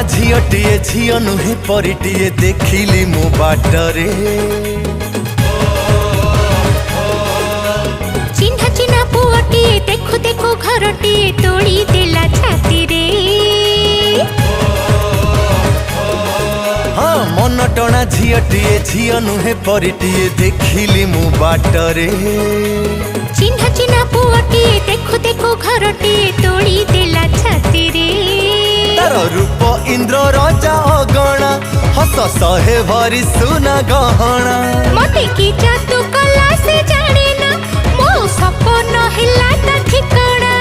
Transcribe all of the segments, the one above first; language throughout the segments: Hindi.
झीटीए झील नुहे परिटीए देखिली मो बाटरे चिन्हा चिन्हा पुअटीए देखु देखु घरटीए तोड़ी देला छाती रे। हाँ मन टना झीटीए झील नुहे परिटीए देखिली मो बाटरे चिन्हा चिन्हा पुअटीए देखु देखु घरटीए तोड़ी देला छाती रे। तार रूप इंद्र राजा अगणा हस सहे भरी सुना गहना मते की जादू कला से जाने ना मो सपन हिला ता ठिकाना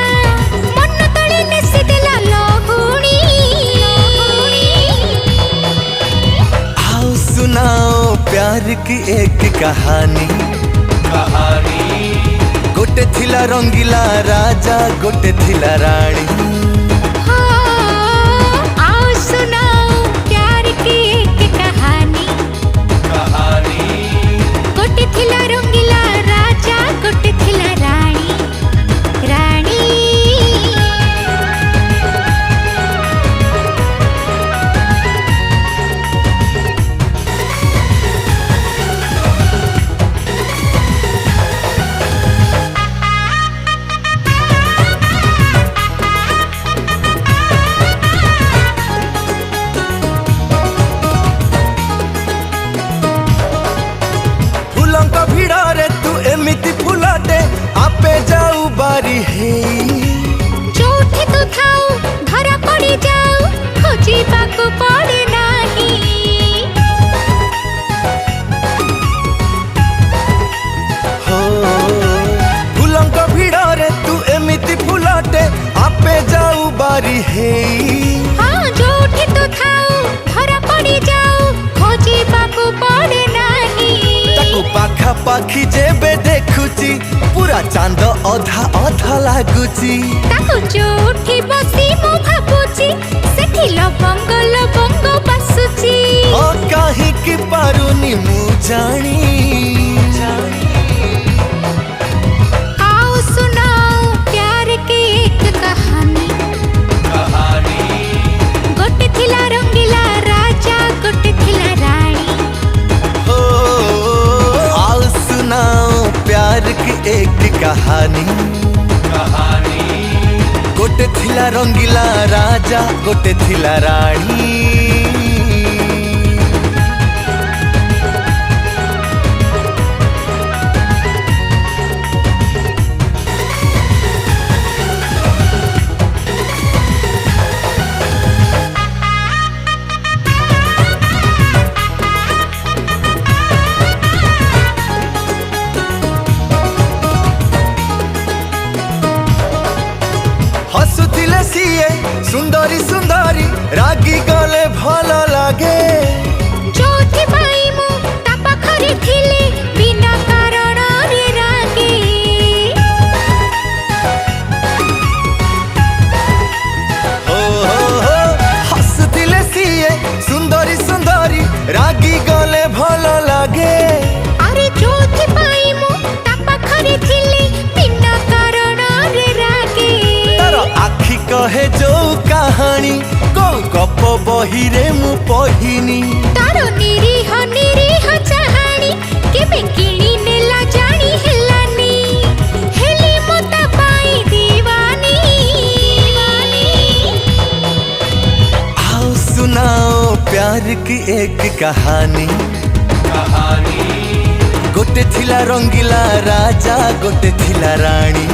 मन तळे नेसी देला लहुणी। आओ सुनाओ प्यार की एक कहानी गोटे थिला रंगीला राजा गोटे थिला रानी। गोटे थिला रंगीला राजा गोटे थिला रानी रानी। भिड़े तू एमिति फुलाटे आपे जाऊ बारी हे जोठी तू थाऊ धरा पड़ी जाऊ खोजी बाकू पड़े नाही। हो फुलंक भिड़े तू एमिति फुलाटे आपे जाऊ बारी हे। हाँ जोठी तू थाऊ धरा पड़ी जाऊ खोजी बाकू पड़े नाही। पाखा पाखी जेबे देखुची पूरा चांद अधा अधा लागुची ताकू जोठी बसी मो भाबुची सेठी लबंग लबंग बासुची। ओ काहे की पारुनी मु जानी आओ सुनाओ प्यार की एक कहानी गोटे थिला रंगीला राजा गोटे थिला रानी। प्यार की एक कहानी गोटे थिला रंगीला राजा गोटे थिला रानी। हसुथिले सीए सुंदरी सुंदरी रागी गले भल लागे जोठी भाई मु ता पाखरे थिले बिना कारण रे रागे। हो हसुथिले सीए सुंदरी सुंदरी रागी गले भल लागे। अरे जोठी भाई मु ता पाखरे थिले बिना कारण रे रागे। आखि कहे जो कहानी को गप बही रे मु पढ़िनी तारो निरीह निरीह चाहानी केबे किणी नेला जानी हेलानी हेली मोता पाई दीवानी। आओ सुनाओ प्यार की एक कहानी गोटे थिला रंगीला राजा गोटे थिला रानी।